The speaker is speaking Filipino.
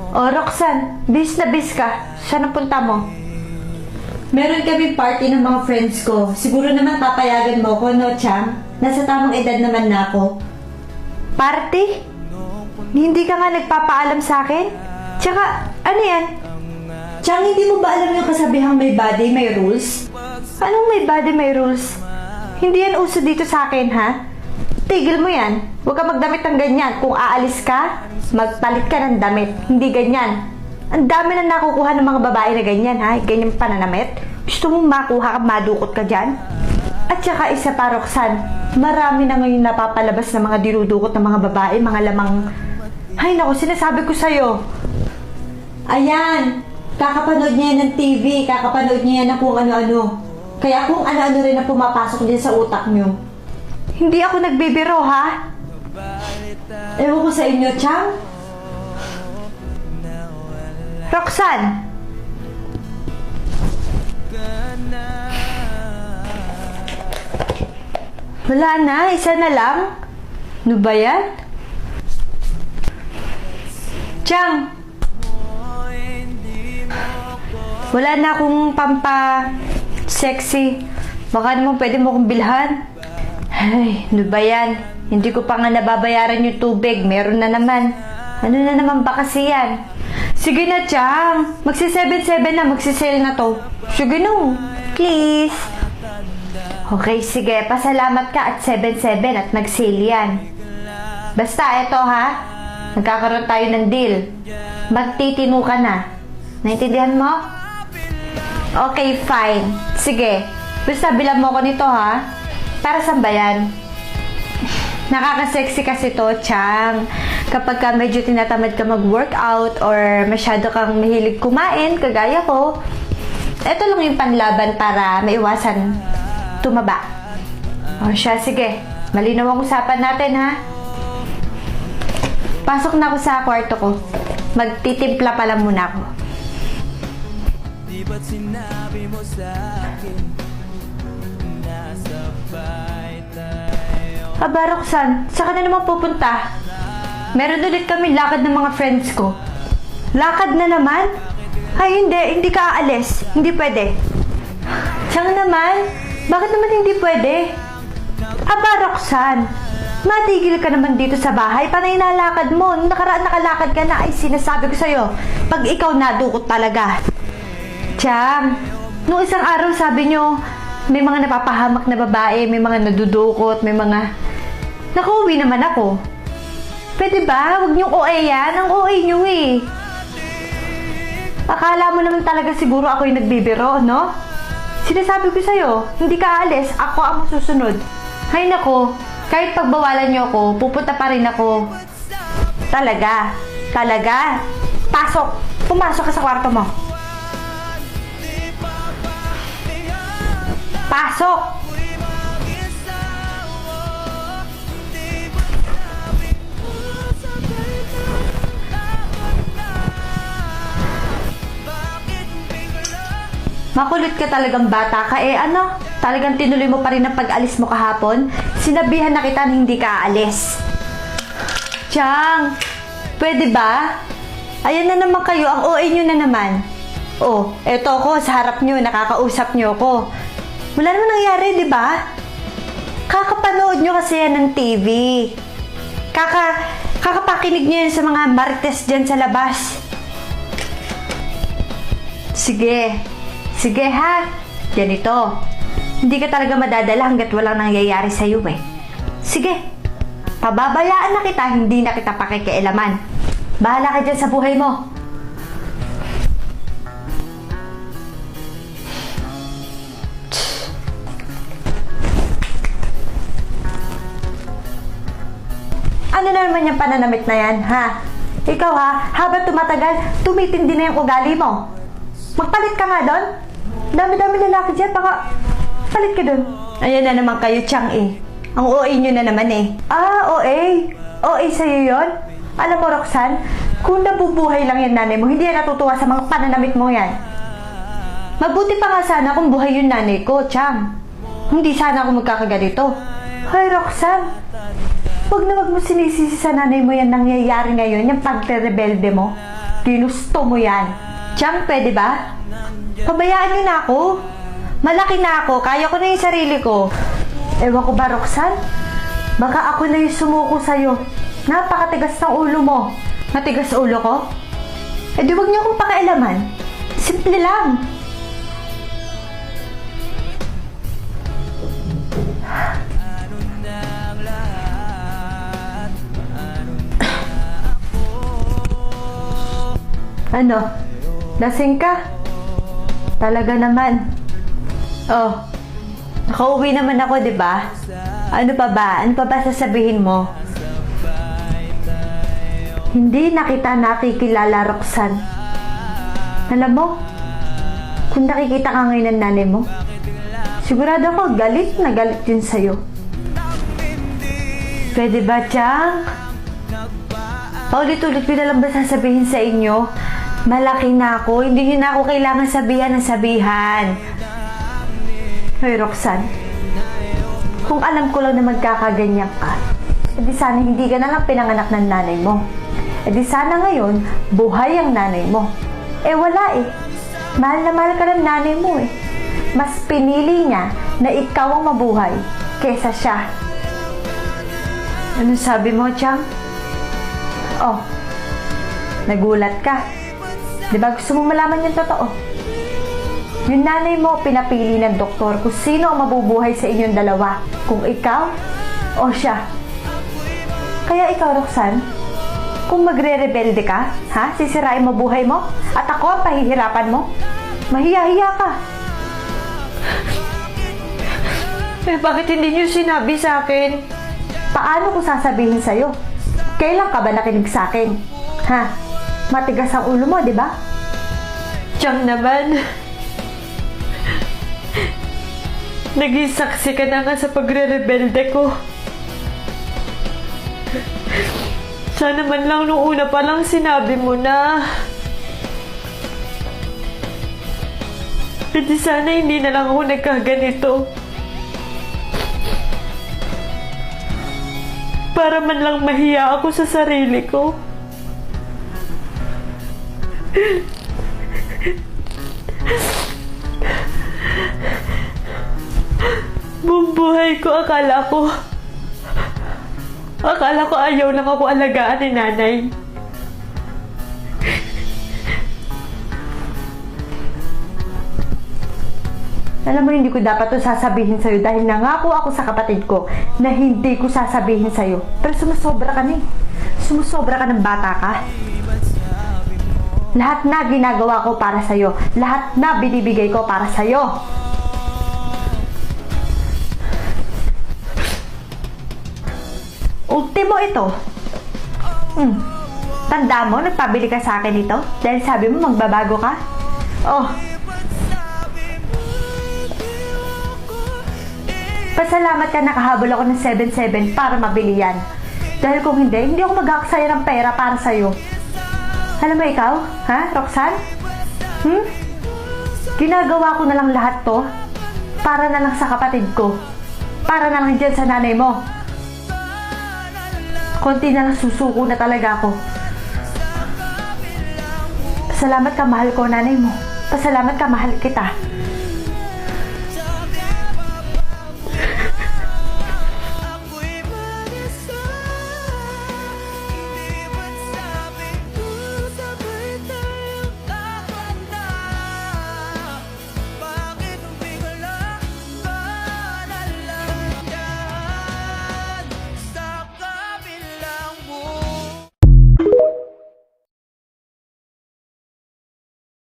O, Roxanne, bis na bis ka. Saan ang punta mo? Meron kami party ng mga friends ko. Siguro naman papayagan mo ko, no, Chang? Nasa tamang edad naman na ako. Party? Hindi ka nga nagpapaalam sa akin? Tsaka, ano yan? Chang, hindi mo ba alam yung kasabihang may body, may rules? Anong may body, may rules? Hindi yan uso dito sa akin, ha? Tigil mo yan. Huwag ka magdamit ng ganyan. Kung aalis ka, magpalit ka ng damit. Hindi ganyan. Ang dami na nakukuha ng mga babae na ganyan, ha? Ganyan pananamit. Gusto mong makuha ka, madukot ka dyan? At saka isa pa, Roxanne, marami na ngayon napapalabas na mga dinudukot ng mga babae, mga lamang... Ay, naku, sinasabi ko sa'yo. Ayan, kakapanood niya yan ng TV, kakapanood niya yan ng kung ano-ano. Kaya kung ano-ano rin na pumapasok din sa utak niyo. Hindi ako nagbibiro, ha? Ewan ko sa inyo, Chang. Roxanne! Wala na, isa na lang. Ano ba yan? Chang! Wala na akong pampa-sexy. Baka naman pwede mo akong bilhan. Ay, ano ba yan? Hindi ko pa nga nababayaran yung tubig. Meron na naman. Ano na naman ba kasi yan? Sige na, Chang. Magsi-7-7 na. Magsisale na to. Sige no. Please. Okay, sige. Pasalamat ka at 7-7 at nag-sale yan. Basta, eto ha. Nagkakaroon tayo ng deal. Magtitino ka na. Naintindihan mo? Okay, fine. Sige. Basta bilang mo ko nito ha. Para saan ba yan? Nakaka-sexy kasi to, Chang. Kapag ka medyo tinatamad ka mag-workout or masyado kang mahilig kumain, kagaya ko, eto lang yung panlaban para maiwasan tumaba. O siya, sige. Malinaw ang usapan natin, ha? Pasok na ako sa kwarto ko. Magtitimpla pa lang muna ako. Di ba't sinabi mo sa akin nasa tayo? Aba, Roxanne, saan ka na naman pupunta? Meron ulit kami lakad ng mga friends ko. Lakad na naman? Ay, hindi ka aalis. Hindi pwede. Siyang naman? Bakit naman hindi pwede? Aba, Roxanne, matigil ka naman dito sa bahay. Panay nalakad mo. Nung nakaraan nakalakad ka na, ay sinasabi ko sa'yo, pag ikaw nadukot talaga. Tiyang, nung isang araw sabi nyo, may mga napapahamak na babae, may mga nadudukot, may mga... Nakauwi naman ako. Pwede ba? Huwag niyong OA yan. Ang OA niyo eh. Akala mo naman talaga siguro ako yung nagbibiro, no? Sinasabi ko sa'yo, hindi ka aalis, ako ang susunod. Hay nako, kahit pagbawalan niyo ako, pupunta pa rin ako. Talaga. Talaga. Pasok. Pumasok ka sa kwarto mo. Pasok! Makulit ka talagang bata ka eh, ano? Talagang tinuloy mo pa rin ang pag-alis mo kahapon? Sinabihan na kita na hindi ka aalis. Chang, pwede ba? Ayan na naman kayo, ang OA nyo na naman. Oh, eto ko, sa harap nyo, nakakausap nyo ko. Wala naman nangyari, di ba? Kakapanood nyo kasi yan ng TV. Kakapakinig nyo yan sa mga marites dyan sa labas. Sige. Sige ha. Ganito. Hindi ka talaga madadala hanggat walang nangyayari sa'yo eh. Sige. Pababayaan na kita, hindi na kita pakikialaman. Bahala ka dyan sa buhay mo. Ano na naman yung pananamit na yan, ha? Ikaw ha, habang tumatagal, tumitindi na yung ugali mo. Magpalit ka nga doon. Dami-dami lalaki dyan, baka palit ka doon. Ayan na naman kayo, Chang eh. Ang OA nyo na naman eh. Ah, OA? OA sa'yo yun? Alam mo, Roxanne, kung nabubuhay lang yan nanay mo, hindi yan natutuwa sa mga pananamit mo yan. Mabuti pa nga sana kung buhay yung nanay ko, Chang. Hindi sana ako magkakaganito. Hoy, Roxanne. Huwag na huwag mo sinisisi sa nanay mo yan nangyayari ngayon, yung pagre-rebelde mo. Ginusto mo yan. Chang, pwede ba? Pabayaan niyo na ako. Malaki na ako, kaya ko na yung sarili ko. Ewan ko ba, Roxanne? Baka ako na yung sumuko sa'yo. Napakatigas ng ulo mo. Matigas ulo ko? Eh di huwag niyo akong pakailaman. Simple lang. Ano? Lasing ka? Talaga naman. Oh, nakauwi naman ako, di ba? Ano pa ba? Ano pa ba sasabihin mo? Hindi na kita nakikilala, Roxanne. Alam mo, kung nakikita ka ngayon ng nanay mo, sigurado ako galit na galit yun sa'yo. Pwede ba, Chang? Paulit-ulit ko na lang ba sasabihin sa inyo? Malaki na ako, hindi nyo na ako kailangan sabihan ng sabihan. Hoy, Roxanne, kung alam ko lang na magkakaganyan ka, edi sana hindi ka na lang pinanganak ng nanay mo. Edi sana ngayon, buhay ang nanay mo. Eh wala eh. Mahal na mahal ka ng nanay mo eh. Mas pinili niya na ikaw ang mabuhay kesa siya. Ano sabi mo, Chang? Oh, nagulat ka. Diba gusto mo malaman yung totoo? Yung nanay mo pinapili ng doktor kung sino ang mabubuhay sa inyong dalawa. Kung ikaw o siya. Kaya ikaw, Roxanne, kung magre-rebelde ka, ha? Sisirain mo buhay mo? At ako ang pahihirapan mo? Mahiya-hiya ka. Eh, bakit hindi niyo sinabi sa akin? Paano ko sasabihin sa'yo? Kailan ka ba nakinig sa akin? Ha? Matigas ang ulo mo, di ba? Chang naman. Naging saksi ka na nga sa pagre-rebelde ko. Sana man lang nung una pa lang sinabi mo na. Pwede sana hindi na lang ako nagkaganito. Para man lang mahiya ako sa sarili ko. Buong buhay ko akala ko ayaw lang ako alagaan ni nanay. Alam mo, hindi ko dapat to sasabihin sa'yo dahil nangako ako sa kapatid ko na hindi ko sasabihin sa'yo. Pero sumusobra ka na eh. Sumusobra ka ng bata ka. Lahat na ginagawa ko para sa'yo. Lahat na binibigay ko para sa'yo. Ultimo ito. Tanda mo, nagpabili ka sa akin ito dahil sabi mo magbabago ka? Oh. Pasalamat ka nakahabol ako ng 7-7 para mabili yan. Dahil kung hindi ako mag-aaksaya ng pera para sa'yo. Alam mo ikaw, ha, Roxanne? Ginagawa ko na lang lahat to para na lang sa kapatid ko. Para na lang dyan sa nanay mo. Konti na lang susuko na talaga ako. Pasalamat ka, mahal ko, nanay mo. Pasalamat ka, mahal kita.